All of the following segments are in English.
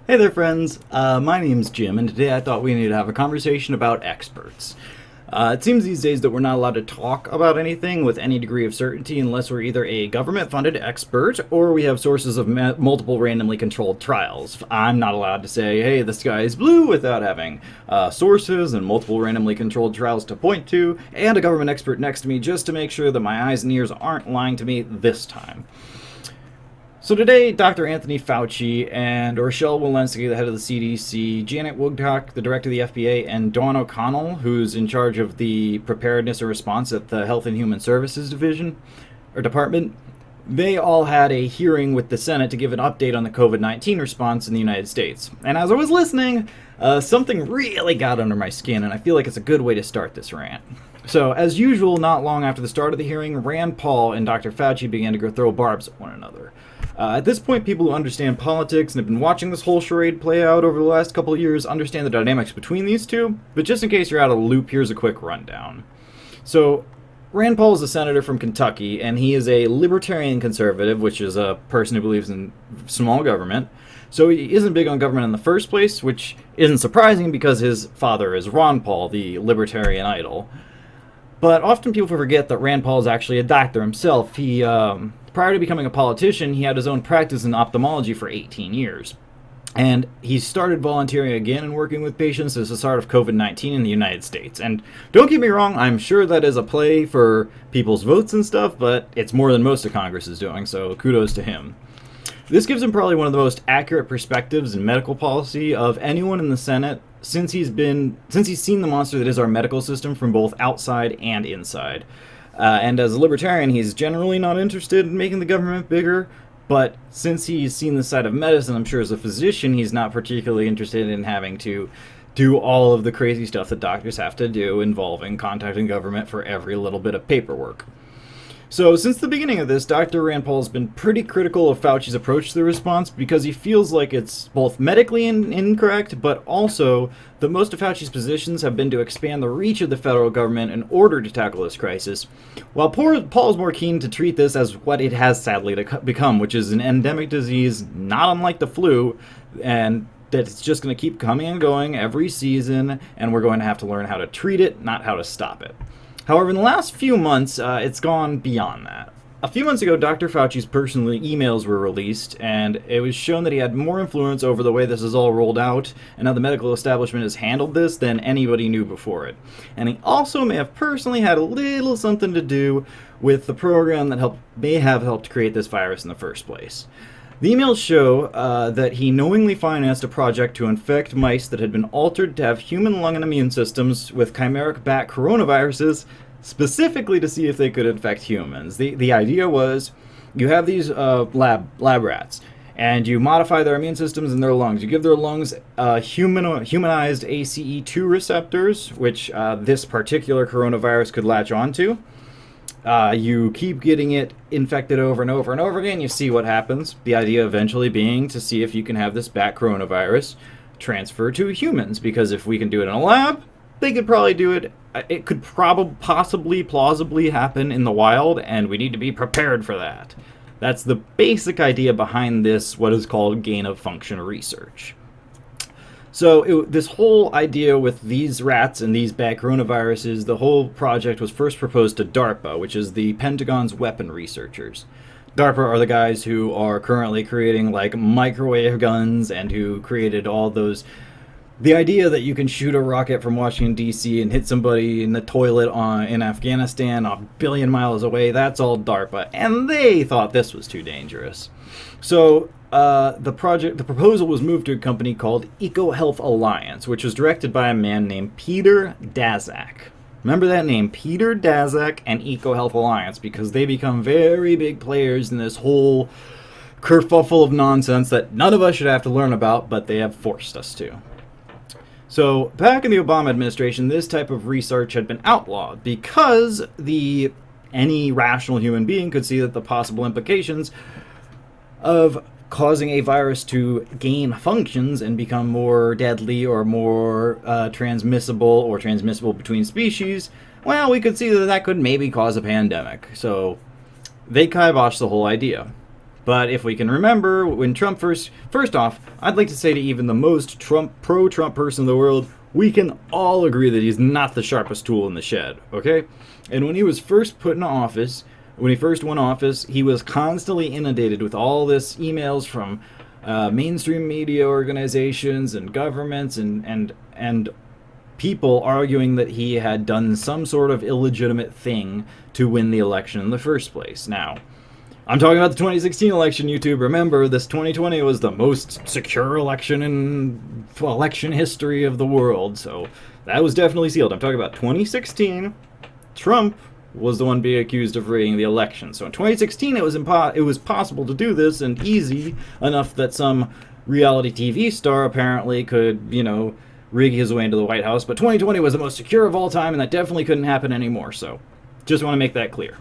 Hey there, friends. My name's Jim, and today I thought we needed to have a conversation about experts. It seems these days that we're not allowed to talk about anything with any degree of certainty unless we're either a government-funded expert or we have sources of multiple randomly controlled trials. I'm not allowed to say, hey, the sky is blue without having sources and multiple randomly controlled trials to point to, and a government expert next to me just to make sure that my eyes and ears aren't lying to me this time. So today, Dr. Anthony Fauci and Rochelle Walensky, the head of the CDC, Janet Woodcock, the director of the FDA, and Dawn O'Connell, who's in charge of the preparedness and response at the Health and Human Services Division, or Department, they all had a hearing with the Senate to give an update on the COVID-19 response in the United States. And as I was listening, something really got under my skin, and I feel like it's a good way to start this rant. So, as usual, not long after the start of the hearing, Rand Paul and Dr. Fauci began to go throw barbs at one another. At this point, people who understand politics and have been watching this whole charade play out over the last couple of years understand the dynamics between these two, but just in case you're out of the loop, here's a quick rundown. So, Rand Paul is a senator from Kentucky, and he is a libertarian conservative, which is a person who believes in small government. So he isn't big on government in the first place, which isn't surprising because his father is Ron Paul, the libertarian idol. But often people forget that Rand Paul is actually a doctor himself. He, prior to becoming a politician, he had his own practice in ophthalmology for 18 years. And he started volunteering again and working with patients as the start of COVID-19 in the United States. And don't get me wrong, I'm sure that is a play for people's votes and stuff, but it's more than most of Congress is doing, so kudos to him. This gives him probably one of the most accurate perspectives in medical policy of anyone in the Senate since he's seen the monster that is our medical system from both outside and inside. And as a libertarian, he's generally not interested in making the government bigger, but since he's seen the side of medicine, I'm sure as a physician, he's not particularly interested in having to do all of the crazy stuff that doctors have to do involving contacting government for every little bit of paperwork. So, since the beginning of this, Dr. Rand Paul has been pretty critical of Fauci's approach to the response because he feels like it's both medically incorrect, but also that most of Fauci's positions have been to expand the reach of the federal government in order to tackle this crisis, while Paul is more keen to treat this as what it has sadly become, which is an endemic disease not unlike the flu, and that it's just going to keep coming and going every season, and we're going to have to learn how to treat it, not how to stop it. However, in the last few months, it's gone beyond that. A few months ago, Dr. Fauci's personal emails were released, and it was shown that he had more influence over the way this is all rolled out and how the medical establishment has handled this than anybody knew before it. And he also may have personally had a little something to do with the program that may have helped create this virus in the first place. The emails show that he knowingly financed a project to infect mice that had been altered to have human lung and immune systems with chimeric bat coronaviruses, specifically to see if they could infect humans. The idea was you have these lab rats, and you modify their immune systems in their lungs. You give their lungs humanized ACE2 receptors, which this particular coronavirus could latch onto. You keep getting it infected over and over and over again. You see what happens. The idea eventually being to see if you can have this bat coronavirus transfer to humans. Because if we can do it in a lab, they could probably do it. It could possibly, plausibly happen in the wild, and we need to be prepared for that. That's the basic idea behind this, what is called gain-of-function research. So this whole idea with these rats and these bad coronaviruses, the whole project was first proposed to DARPA, which is the Pentagon's weapon researchers. DARPA are the guys who are currently creating like microwave guns and who created all those. The idea that you can shoot a rocket from Washington, D.C. and hit somebody in the toilet in Afghanistan a billion miles away, that's all DARPA. And they thought this was too dangerous. So the proposal was moved to a company called EcoHealth Alliance, which was directed by a man named Peter Daszak. Remember that name, Peter Daszak and EcoHealth Alliance, because they become very big players in this whole kerfuffle of nonsense that none of us should have to learn about, but they have forced us to. So back in the Obama administration, this type of research had been outlawed because any rational human being could see that the possible implications of causing a virus to gain functions and become more deadly or more transmissible or transmissible between species, well, we could see that could maybe cause a pandemic. So they kiboshed the whole idea. But if we can remember, when Trump first off, I'd like to say to even the most pro-Trump person in the world, we can all agree that he's not the sharpest tool in the shed, okay? And when he was first put in office, when he first won office, he was constantly inundated with all this emails from mainstream media organizations and governments and people arguing that he had done some sort of illegitimate thing to win the election in the first place. Now, I'm talking about the 2016 election, YouTube. Remember, this 2020 was the most secure election in election history of the world, so that was definitely sealed. I'm talking about 2016. Trump was the one being accused of rigging the election. So in 2016, it was possible to do this, and easy enough that some reality TV star apparently could, rig his way into the White House. But 2020 was the most secure of all time, and that definitely couldn't happen anymore. So just want to make that clear.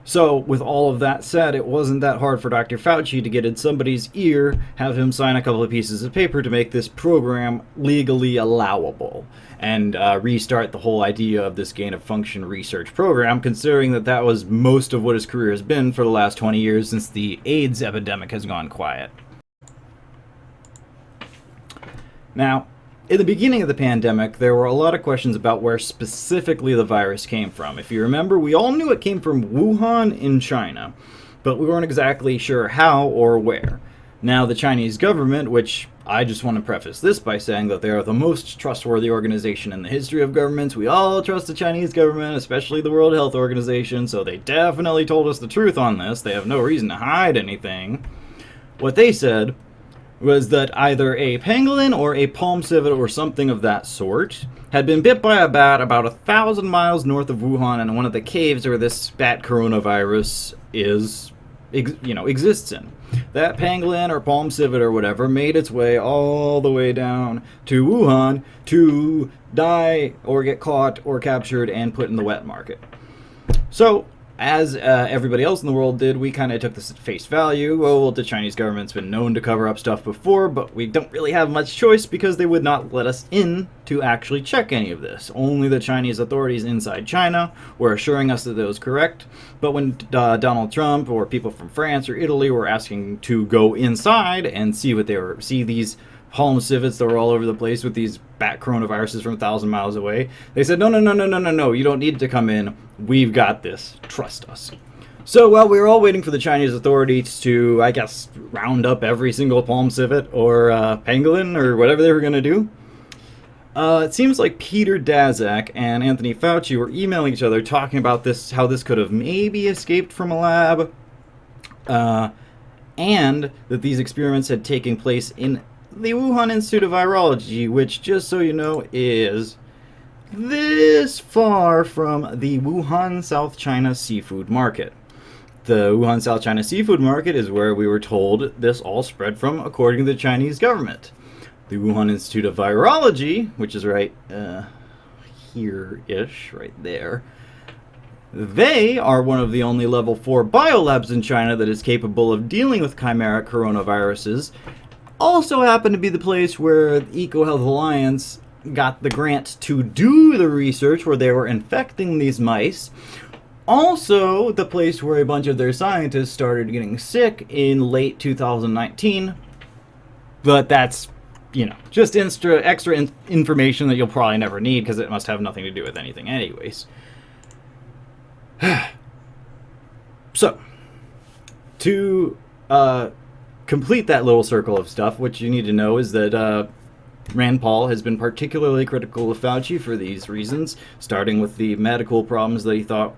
So, with all of that said, it wasn't that hard for Dr. Fauci to get in somebody's ear, have him sign a couple of pieces of paper to make this program legally allowable, and restart the whole idea of this gain-of-function research program, considering that was most of what his career has been for the last 20 years since the AIDS epidemic has gone quiet. Now, in the beginning of the pandemic, there were a lot of questions about where specifically the virus came from. If you remember, we all knew it came from Wuhan in China, but we weren't exactly sure how or where. Now, the Chinese government, which I just want to preface this by saying that they are the most trustworthy organization in the history of governments. We all trust the Chinese government, especially the World Health Organization, so they definitely told us the truth on this. They have no reason to hide anything. What they said was that either a pangolin or a palm civet or something of that sort had been bit by a bat about 1,000 miles north of Wuhan in one of the caves where this bat coronavirus exists in. That pangolin or palm civet or whatever made its way all the way down to Wuhan to die or get caught or captured and put in the wet market. So, as everybody else in the world did, we kind of took this at face value. Well, the Chinese government's been known to cover up stuff before, but we don't really have much choice because they would not let us in to actually check any of this. Only the Chinese authorities inside China were assuring us that it was correct. But when Donald Trump or people from France or Italy were asking to go inside and see these palm civets that were all over the place with these bat coronaviruses from 1,000 miles away, they said, no, you don't need to come in. We've got this. Trust us. So while we were all waiting for the Chinese authorities to, I guess, round up every single palm civet or pangolin or whatever they were going to do, it seems like Peter Daszak and Anthony Fauci were emailing each other talking about this, how this could have maybe escaped from a lab, and that these experiments had taken place in the Wuhan Institute of Virology, which, just so you know, is this far from the Wuhan, South China seafood market. The Wuhan, South China seafood market is where we were told this all spread from, according to the Chinese government. The Wuhan Institute of Virology, which is right here-ish, right there, they are one of the only level 4 biolabs in China that is capable of dealing with chimeric coronaviruses. Also happened to be the place where the EcoHealth Alliance got the grant to do the research where they were infecting these mice. Also the place where a bunch of their scientists started getting sick in late 2019. But that's, just extra information that you'll probably never need because it must have nothing to do with anything anyways. So, to complete that little circle of stuff, what you need to know is that Rand Paul has been particularly critical of Fauci for these reasons, starting with the medical problems that he thought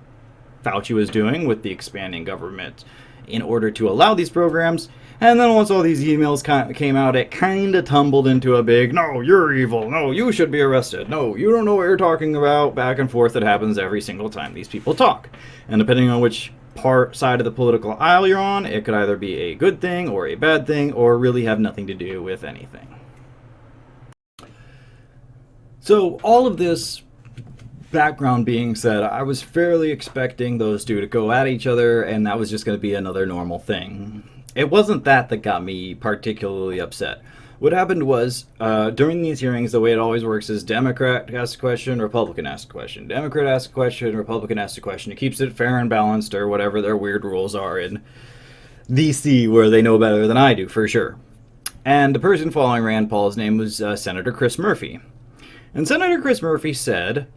Fauci was doing with the expanding government in order to allow these programs. And then once all these emails came out, it kind of tumbled into a big, no, you're evil, no, you should be arrested, no, you don't know what you're talking about, back and forth that happens every single time these people talk. And depending on which side of the political aisle you're on, it could either be a good thing or a bad thing or really have nothing to do with anything. So all of this background being said, I was fairly expecting those two to go at each other and that was just going to be another normal thing. It wasn't that got me particularly upset. What happened was, during these hearings, the way it always works is Democrat asks a question, Republican asks a question. Democrat asks a question, Republican asks a question. It keeps it fair and balanced, or whatever their weird rules are in DC, where they know better than I do, for sure. And the person following Rand Paul's name was Senator Chris Murphy. And Senator Chris Murphy said,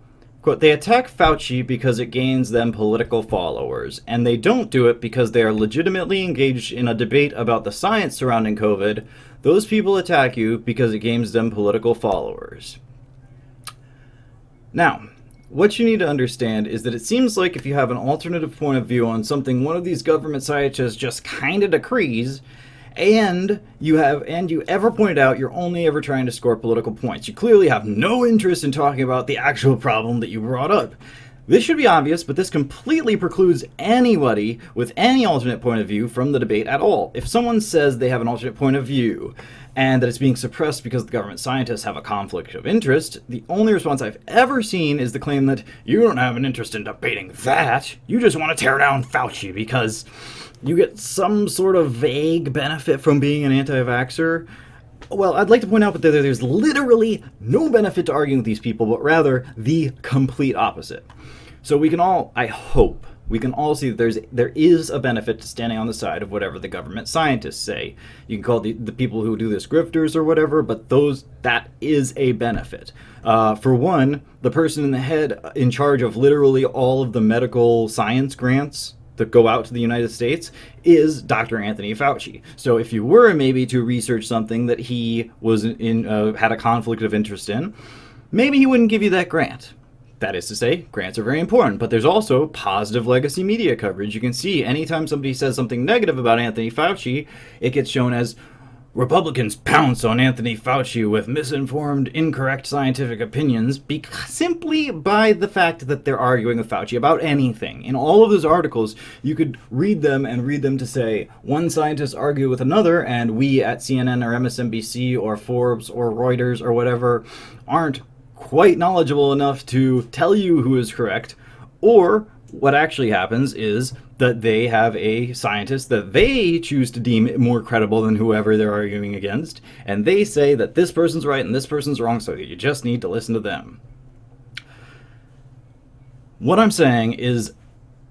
quote, "They attack Fauci because it gains them political followers, and they don't do it because they are legitimately engaged in a debate about the science surrounding COVID. Those people attack you because it gains them political followers." Now, what you need to understand is that it seems like if you have an alternative point of view on something one of these government scientists just kind of decrees, and you ever pointed out you're only ever trying to score political points. You clearly have no interest in talking about the actual problem that you brought up. This should be obvious, but this completely precludes anybody with any alternate point of view from the debate at all. If someone says they have an alternate point of view and that it's being suppressed because the government scientists have a conflict of interest, the only response I've ever seen is the claim that you don't have an interest in debating that. You just want to tear down Fauci because you get some sort of vague benefit from being an anti-vaxxer. Well, I'd like to point out that there's literally no benefit to arguing with these people, but rather the complete opposite. So we can all, I hope, we can all see that there is a benefit to standing on the side of whatever the government scientists say. You can call the people who do this grifters or whatever, but that is a benefit. For one, the person in the head in charge of literally all of the medical science grants that go out to the United States is Dr. Anthony Fauci. So if you were maybe to research something that he was had a conflict of interest in, maybe he wouldn't give you that grant. That is to say, grants are very important, but there's also positive legacy media coverage. You can see anytime somebody says something negative about Anthony Fauci, it gets shown as Republicans pounce on Anthony Fauci with misinformed, incorrect scientific opinions simply by the fact that they're arguing with Fauci about anything. In all of those articles, you could read them to say, one scientist argue with another, and we at CNN or MSNBC or Forbes or Reuters or whatever aren't quite knowledgeable enough to tell you who is correct. Or what actually happens is that they have a scientist that they choose to deem more credible than whoever they're arguing against, and they say that this person's right and this person's wrong, so you just need to listen to them. What I'm saying is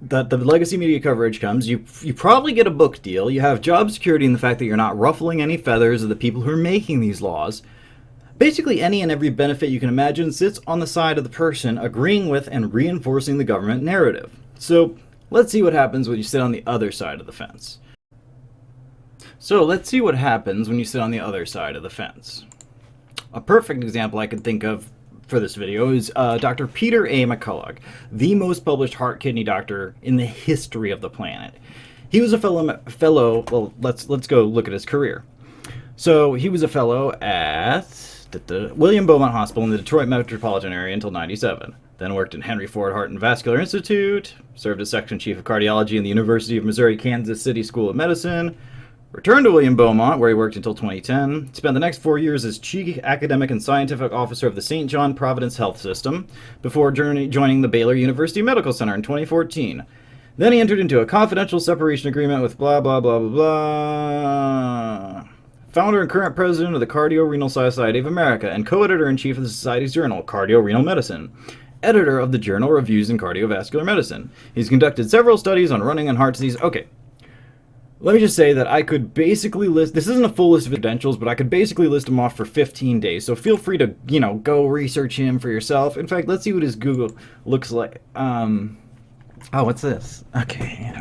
that the legacy media coverage comes, you probably get a book deal, you have job security in the fact that you're not ruffling any feathers of the people who are making these laws. Basically, any and every benefit you can imagine sits on the side of the person agreeing with and reinforcing the government narrative. So let's see what happens when you sit on the other side of the fence. A perfect example I could think of for this video is Dr. Peter A. McCullough, the most published heart-kidney doctor in the history of the planet. He was a fellow. Well, let's go look at his career. So he was a fellow at the William Beaumont Hospital in the Detroit metropolitan area until '97. Then worked in Henry Ford Heart and Vascular Institute, served as section chief of cardiology in the University of Missouri Kansas City School of Medicine, returned to William Beaumont, where he worked until 2010, spent the next 4 years as chief academic and scientific officer of the St. John Providence Health System, before joining the Baylor University Medical Center in 2014. Then he entered into a confidential separation agreement with blah, blah, blah, blah, blah. Founder and current president of the Cardio-Renal Society of America and co-editor-in-chief of the Society's journal, Cardio-Renal Medicine. Editor of the journal Reviews in Cardiovascular Medicine. He's conducted several studies on running and heart disease. Okay, let me just say that I could basically list, this isn't a full list of credentials, but I could basically list them off for 15 days. So feel free to, go research him for yourself. In fact, let's see what his Google looks like. Oh, what's this? Okay,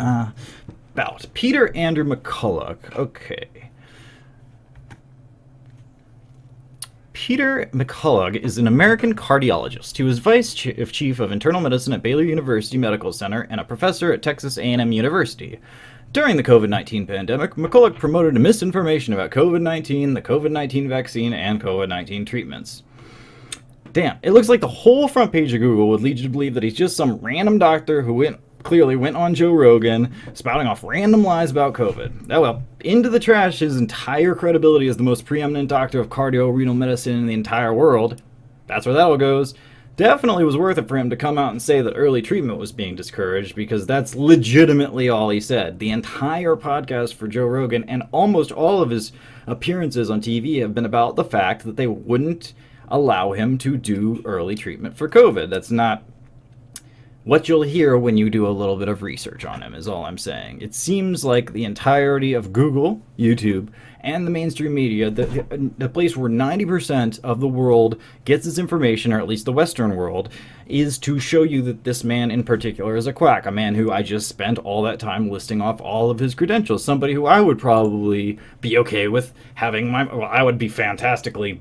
about Peter Andrew McCullough. Okay. Peter McCullough is an American cardiologist. He was vice chief of internal medicine at Baylor University Medical Center and a professor at Texas A&M University. During the COVID-19 pandemic, McCullough promoted misinformation about COVID-19, the COVID-19 vaccine, and COVID-19 treatments. Damn, it looks like the whole front page of Google would lead you to believe that he's just some random doctor who clearly went on Joe Rogan, spouting off random lies about COVID. Oh well, into the trash his entire credibility as the most preeminent doctor of cardio-renal medicine in the entire world. That's where that all goes. Definitely was worth it for him to come out and say that early treatment was being discouraged, because that's legitimately all he said. The entire podcast for Joe Rogan and almost all of his appearances on TV have been about the fact that they wouldn't allow him to do early treatment for COVID. That's not what you'll hear when you do a little bit of research on him is all I'm saying. It seems like the entirety of Google, YouTube, and the mainstream media, the place where 90% of the world gets its information, or at least the Western world, is to show you that this man in particular is a quack, a man who I just spent all that time listing off all of his credentials, somebody who I would probably be okay with having I would be fantastically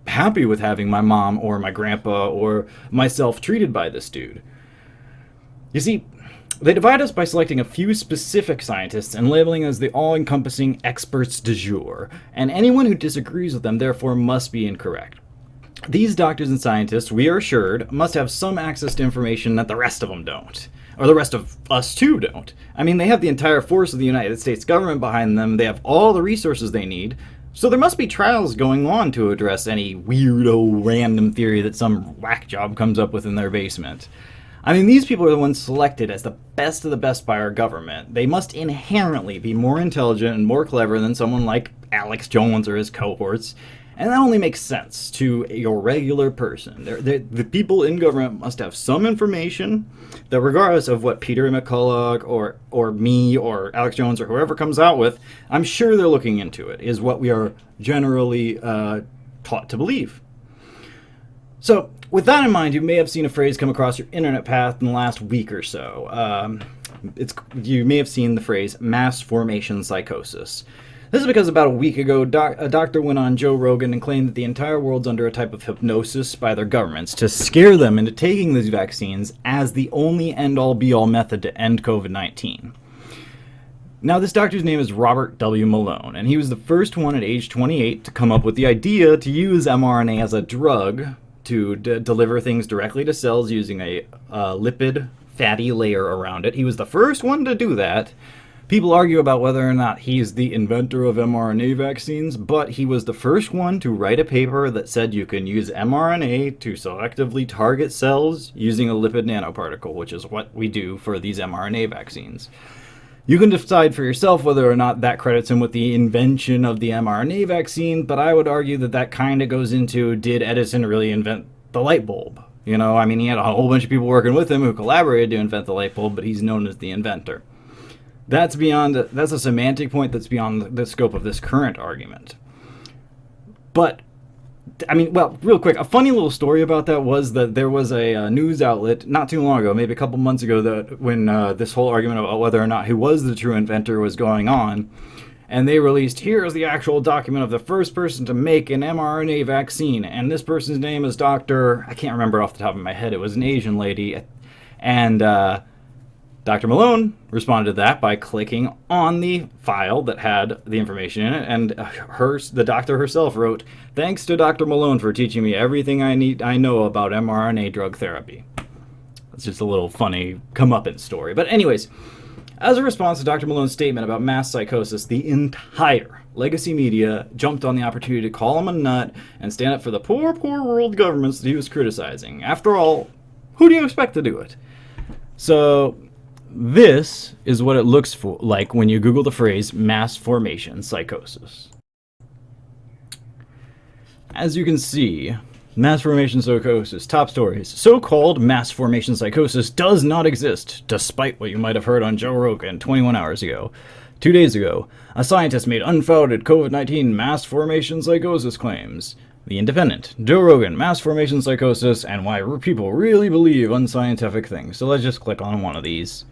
happy with having my mom or my grandpa or myself treated by this dude. You see, they divide us by selecting a few specific scientists and labeling as the all-encompassing experts du jour, and anyone who disagrees with them therefore must be incorrect. These doctors and scientists, we are assured, must have some access to information that the rest of them don't. Or the rest of us too don't. I mean, they have the entire force of the United States government behind them, they have all the resources they need, so there must be trials going on to address any weirdo random theory that some whack job comes up with in their basement. I mean, these people are the ones selected as the best of the best by our government. They must inherently be more intelligent and more clever than someone like Alex Jones or his cohorts, and that only makes sense to your regular person. The people in government must have some information that, regardless of what Peter McCulloch or me or Alex Jones or whoever comes out with, I'm sure they're looking into it, is what we are generally taught to believe. So, with that in mind, you may have seen a phrase come across your internet path in the last week or so. You may have seen the phrase mass formation psychosis. This is because about a week ago, a doctor went on Joe Rogan and claimed that the entire world's under a type of hypnosis by their governments to scare them into taking these vaccines as the only end-all be-all method to end COVID-19. Now, this doctor's name is Robert W. Malone, and he was the first one at age 28 to come up with the idea to use mRNA as a drug to deliver things directly to cells using a lipid fatty layer around it. He was the first one to do that. People argue about whether or not he's the inventor of mRNA vaccines, but he was the first one to write a paper that said you can use mRNA to selectively target cells using a lipid nanoparticle, which is what we do for these mRNA vaccines. You can decide for yourself whether or not that credits him with the invention of the mRNA vaccine, but I would argue that that kind of goes into, did Edison really invent the light bulb? You know, I mean, he had a whole bunch of people working with him who collaborated to invent the light bulb, but he's known as the inventor. That's a semantic point that's beyond the scope of this current argument. But, I mean, well, real quick, a funny little story about that was that there was a news outlet not too long ago, maybe a couple months ago, that when this whole argument about whether or not who was the true inventor was going on, and they released, here's the actual document of the first person to make an mRNA vaccine, and this person's name is Dr. I can't remember off the top of my head, it was an Asian lady, and Dr. Malone responded to that by clicking on the file that had the information in it, and the doctor herself wrote, "Thanks to Dr. Malone for teaching me everything I know about mRNA drug therapy." It's just a little funny comeuppance story. But anyways, as a response to Dr. Malone's statement about mass psychosis, the entire legacy media jumped on the opportunity to call him a nut and stand up for the poor world governments that he was criticizing. After all, who do you expect to do it? So this is what it looks like when you Google the phrase mass formation psychosis. As you can see, mass formation psychosis, top stories. So-called mass formation psychosis does not exist, despite what you might have heard on Joe Rogan 21 hours ago. 2 days ago, a scientist made unfounded COVID-19 mass formation psychosis claims. The Independent, Joe Rogan, mass formation psychosis, and why people really believe unscientific things. So let's just click on one of these.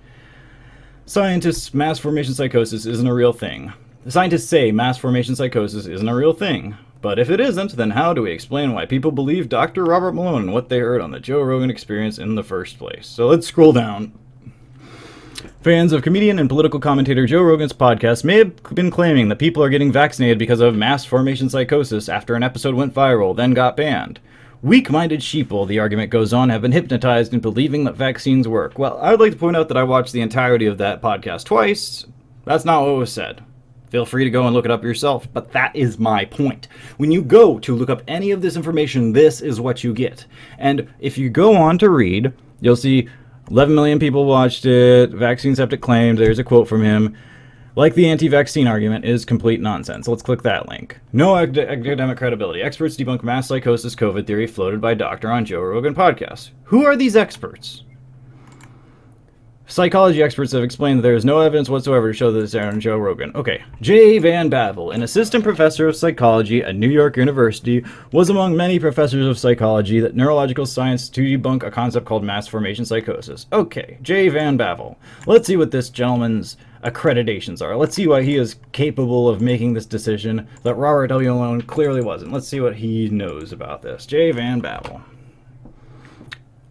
Scientists, mass formation psychosis isn't a real thing. The scientists say mass formation psychosis isn't a real thing. But if it isn't, then how do we explain why people believe Dr. Robert Malone and what they heard on the Joe Rogan Experience in the first place? So let's scroll down. Fans of comedian and political commentator Joe Rogan's podcast may have been claiming that people are getting vaccinated because of mass formation psychosis after an episode went viral, then got banned. Weak-minded sheeple, the argument goes on, have been hypnotized into believing that vaccines work. Well, I would like to point out that I watched the entirety of that podcast twice. That's not what was said. Feel free to go and look it up yourself, but that is my point. When you go to look up any of this information, this is what you get. And if you go on to read, you'll see 11 million people watched it, vaccine skeptic claimed, there's a quote from him, like the anti-vaccine argument is complete nonsense. Let's click that link. No academic credibility. Experts debunk mass psychosis COVID theory floated by doctor on Joe Rogan podcast. Who are these experts? Psychology experts have explained that there is no evidence whatsoever to show that this aired on Joe Rogan. Okay. J. Van Bavel, an assistant professor of psychology at New York University, was among many professors of psychology that neurological science to debunk a concept called mass formation psychosis. Okay, J. Van Bavel. Let's see what this gentleman's accreditations are. Let's see why he is capable of making this decision that Robert W. Malone clearly wasn't. Let's see what he knows about this. J. Van Bavel.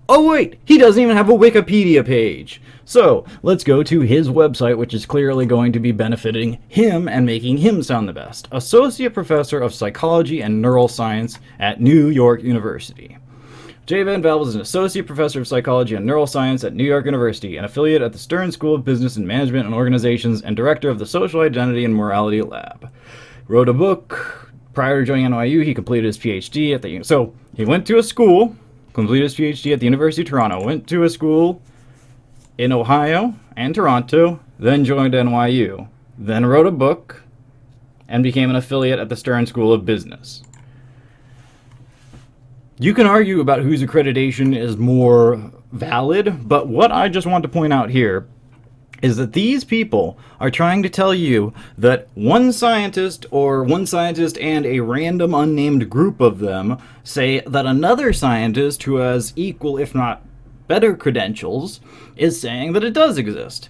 Oh wait, he doesn't even have a Wikipedia page. So let's go to his website, which is clearly going to be benefiting him and making him sound the best. Associate Professor of Psychology and Neuroscience at New York University. J. Van Bavel is an Associate Professor of Psychology and Neuroscience at New York University, an affiliate at the Stern School of Business and Management and Organizations, and Director of the Social Identity and Morality Lab. Wrote a book. Prior to joining NYU, he completed his PhD at the... So he went to a school, completed his PhD at the University of Toronto, went to a school in Ohio and Toronto, then joined NYU, then wrote a book, and became an affiliate at the Stern School of Business. You can argue about whose accreditation is more valid, but what I just want to point out here is that these people are trying to tell you that one scientist and a random unnamed group of them say that another scientist who has equal, if not better credentials, is saying that it does exist.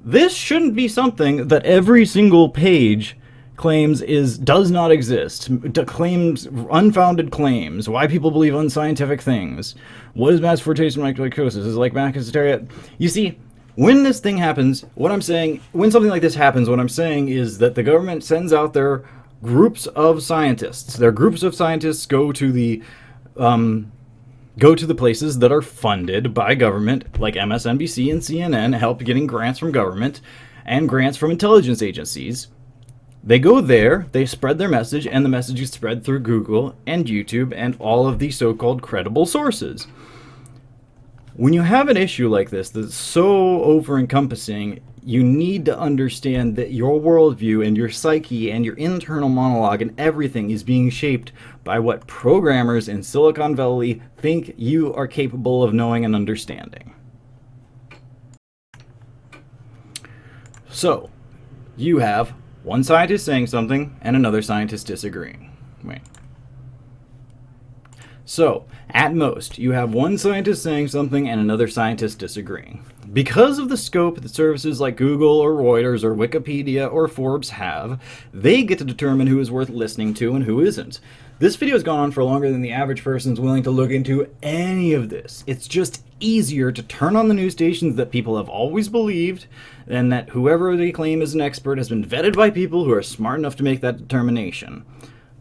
This shouldn't be something that every single page claims does not exist. Claims, unfounded claims, why people believe unscientific things. What is mass formation psychosis? Is it like manic hysteria? You see, when this thing happens, when something like this happens, what I'm saying is that the government sends out their groups of scientists. Their groups of scientists go to the places that are funded by government, like MSNBC and CNN, help getting grants from government and grants from intelligence agencies. They go there, they spread their message, and the message is spread through Google and YouTube and all of the so-called credible sources. When you have an issue like this that's so over-encompassing, you need to understand that your worldview and your psyche and your internal monologue and everything is being shaped by what programmers in Silicon Valley think you are capable of knowing and understanding. So, you have one scientist saying something and another scientist disagreeing. Wait. So, at most, you have one scientist saying something and another scientist disagreeing. Because of the scope that services like Google or Reuters or Wikipedia or Forbes have, they get to determine who is worth listening to and who isn't. This video has gone on for longer than the average person is willing to look into any of this. It's just easier to turn on the news stations that people have always believed, and that whoever they claim is an expert has been vetted by people who are smart enough to make that determination.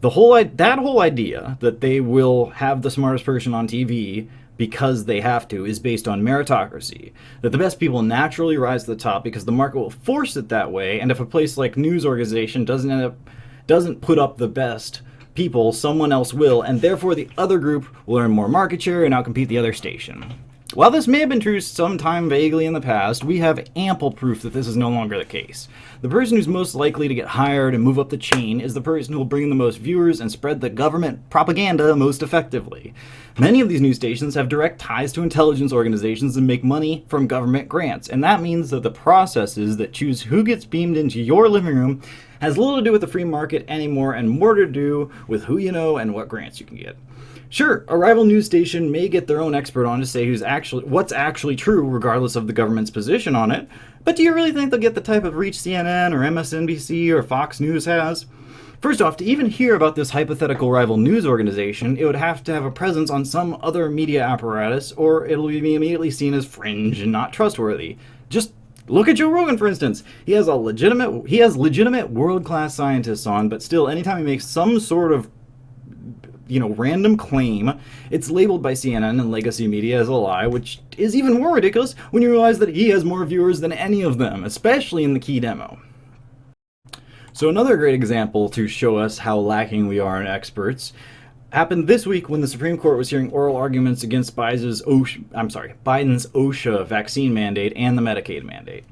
That whole idea that they will have the smartest person on TV because they have to is based on meritocracy. That the best people naturally rise to the top because the market will force it that way, and if a place like news organization doesn't put up the best people, someone else will, and therefore the other group will earn more market share and outcompete the other station. While this may have been true sometime vaguely in the past, we have ample proof that this is no longer the case. The person who's most likely to get hired and move up the chain is the person who will bring the most viewers and spread the government propaganda most effectively. Many of these news stations have direct ties to intelligence organizations and make money from government grants, and that means that the processes that choose who gets beamed into your living room has little to do with the free market anymore and more to do with who you know and what grants you can get. Sure, a rival news station may get their own expert on to say what's actually true regardless of the government's position on it, but do you really think they'll get the type of reach CNN or MSNBC or Fox News has? First off, to even hear about this hypothetical rival news organization, it would have to have a presence on some other media apparatus, or it'll be immediately seen as fringe and not trustworthy. Just look at Joe Rogan, for instance. He has legitimate world-class scientists on, but still, anytime he makes some sort of random claim, it's labeled by CNN and legacy media as a lie, which is even more ridiculous when you realize that he has more viewers than any of them, especially in the key demo. So another great example to show us how lacking we are in experts happened this week when the Supreme Court was hearing oral arguments against Biden's OSHA vaccine mandate and the Medicaid mandate.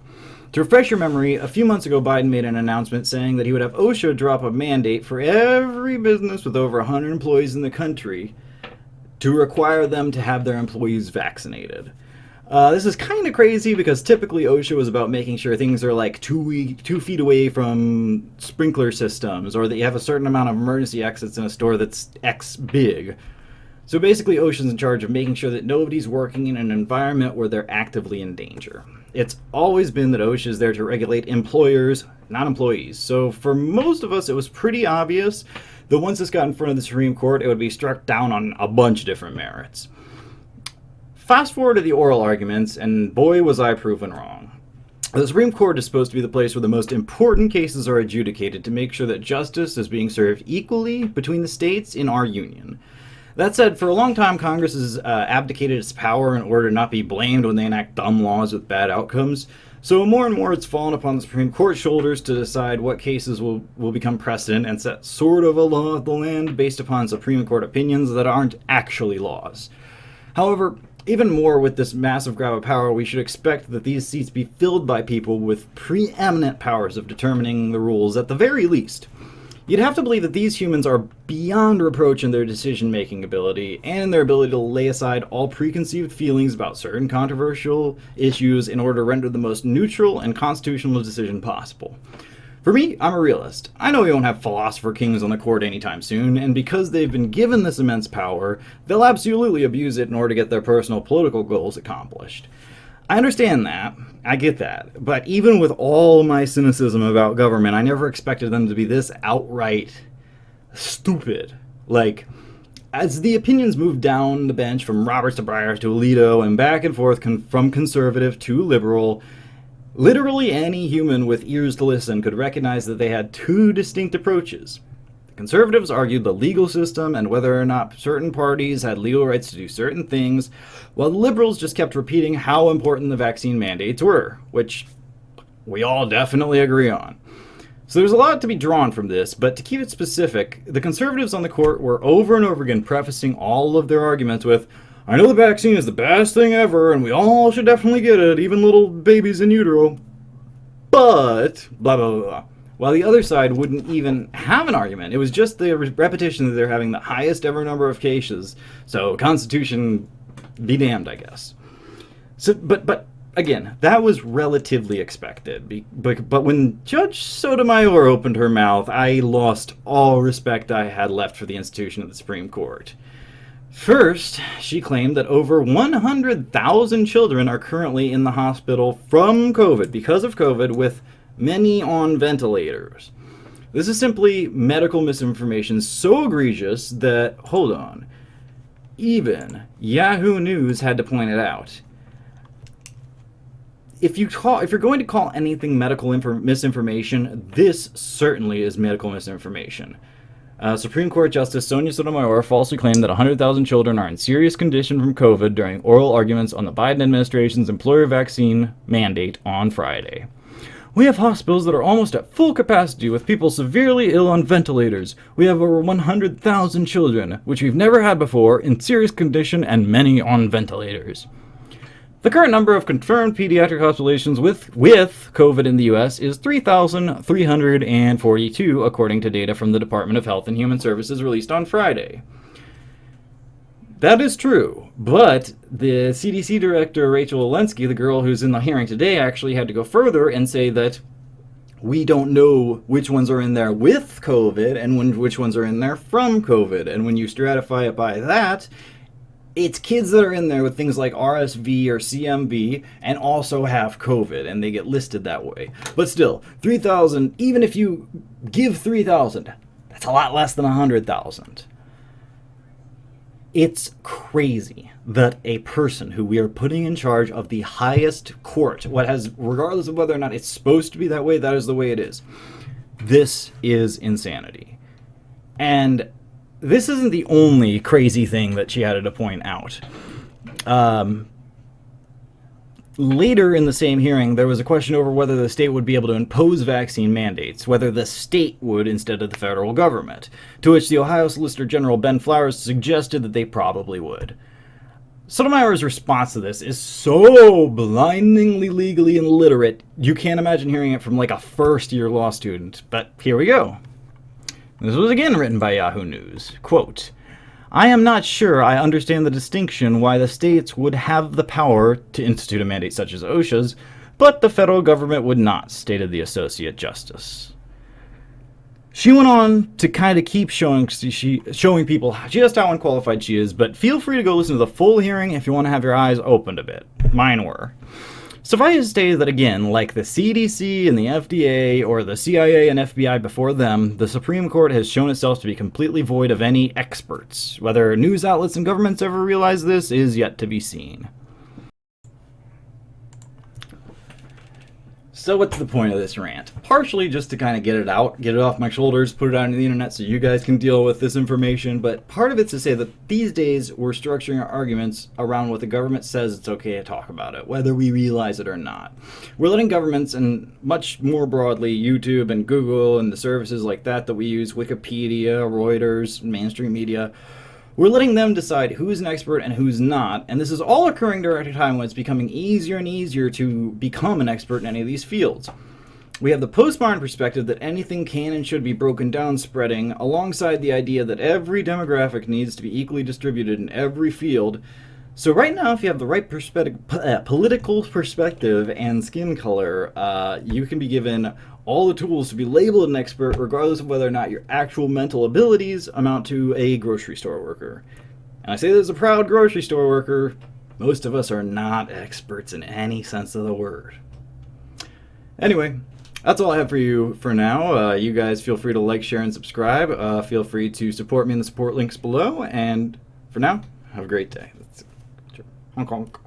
To refresh your memory, a few months ago Biden made an announcement saying that he would have OSHA drop a mandate for every business with over 100 employees in the country to require them to have their employees vaccinated. This is kind of crazy because typically OSHA was about making sure things are like 2 feet away from sprinkler systems, or that you have a certain amount of emergency exits in a store that's X big. So basically, OSHA's in charge of making sure that nobody's working in an environment where they're actively in danger. It's always been that OSHA is there to regulate employers, not employees. So for most of us, it was pretty obvious that once this got in front of the Supreme Court, it would be struck down on a bunch of different merits. Fast forward to the oral arguments, and boy was I proven wrong. The Supreme Court is supposed to be the place where the most important cases are adjudicated to make sure that justice is being served equally between the states in our union. That said, for a long time, Congress has abdicated its power in order to not be blamed when they enact dumb laws with bad outcomes. So more and more it's fallen upon the Supreme Court's shoulders to decide what cases will become precedent and set sort of a law of the land based upon Supreme Court opinions that aren't actually laws. However, even more with this massive grab of power, we should expect that these seats be filled by people with preeminent powers of determining the rules at the very least. You'd have to believe that these humans are beyond reproach in their decision-making ability and in their ability to lay aside all preconceived feelings about certain controversial issues in order to render the most neutral and constitutional decision possible. For me, I'm a realist. I know we won't have philosopher kings on the court anytime soon, and because they've been given this immense power, they'll absolutely abuse it in order to get their personal political goals accomplished. I understand that. I get that. But even with all my cynicism about government, I never expected them to be this outright stupid. Like, as the opinions moved down the bench from Roberts to Breyer to Alito and back and forth from conservative to liberal, literally any human with ears to listen could recognize that they had two distinct approaches. Conservatives argued the legal system and whether or not certain parties had legal rights to do certain things, while the liberals just kept repeating how important the vaccine mandates were, which we all definitely agree on. So there's a lot to be drawn from this, but to keep it specific, the conservatives on the court were over and over again prefacing all of their arguments with, "I know the vaccine is the best thing ever, and we all should definitely get it, even little babies in utero, but blah, blah, blah, blah." While the other side wouldn't even have an argument. It was just the repetition that they're having the highest ever number of cases. So Constitution be damned, I guess. So, but again, that was relatively expected. But when Judge Sotomayor opened her mouth, I lost all respect I had left for the institution of the Supreme Court. First, she claimed that over 100,000 children are currently in the hospital from COVID, because of COVID, with many on ventilators. This is simply medical misinformation so egregious that, hold on, even Yahoo News had to point it out. If you're going to call anything medical misinformation, this certainly is medical misinformation. Supreme Court Justice Sonia Sotomayor falsely claimed that 100,000 children are in serious condition from COVID during oral arguments on the Biden administration's employer vaccine mandate on Friday. "We have hospitals that are almost at full capacity with people severely ill on ventilators. We have over 100,000 children, which we've never had before, in serious condition and many on ventilators." The current number of confirmed pediatric hospitalizations with COVID in the U.S. is 3,342, according to data from the Department of Health and Human Services released on Friday. That is true, but the CDC director, Rachel Walensky, the girl who's in the hearing today, actually had to go further and say that we don't know which ones are in there with COVID and which ones are in there from COVID. And when you stratify it by that, it's kids that are in there with things like RSV or CMV and also have COVID, and they get listed that way. But still, 3,000, even if you give 3,000, that's a lot less than 100,000. It's crazy that a person who we are putting in charge of the highest court, regardless of whether or not it's supposed to be that way, that is the way it is. This is insanity. And this isn't the only crazy thing that she had to point out. Later in the same hearing, there was a question over whether the state would be able to impose vaccine mandates, whether the state would instead of the federal government, to which the Ohio Solicitor General Ben Flowers suggested that they probably would. Sotomayor's response to this is so blindingly legally illiterate, you can't imagine hearing it from like a first-year law student, but here we go. This was again written by Yahoo News. Quote, I am not sure I understand the distinction why the states would have the power to institute a mandate such as OSHA's, but the federal government would not, stated the Associate Justice. She went on to kind of keep showing people just how unqualified she is, but feel free to go listen to the full hearing if you want to have your eyes opened a bit. Mine were. Suffice to say that, again, like the CDC and the FDA or the CIA and FBI before them, the Supreme Court has shown itself to be completely void of any experts. Whether news outlets and governments ever realize this is yet to be seen. So what's the point of this rant? Partially just to kind of get it out, get it off my shoulders, put it out on the internet so you guys can deal with this information, but part of it's to say that these days we're structuring our arguments around what the government says it's okay to talk about it, whether we realize it or not. We're letting governments, and much more broadly YouTube and Google and the services like that we use, Wikipedia, Reuters, mainstream media, we're letting them decide who's an expert and who's not, and this is all occurring during a time when it's becoming easier and easier to become an expert in any of these fields. We have the postmodern perspective that anything can and should be broken down spreading, alongside the idea that every demographic needs to be equally distributed in every field. So right now, if you have the right political perspective and skin color, you can be given all the tools to be labeled an expert, regardless of whether or not your actual mental abilities amount to a grocery store worker. And I say this as a proud grocery store worker. Most of us are not experts in any sense of the word. Anyway, that's all I have for you for now. You guys feel free to like, share, and subscribe. Feel free to support me in the support links below. And for now, have a great day. Honk honk.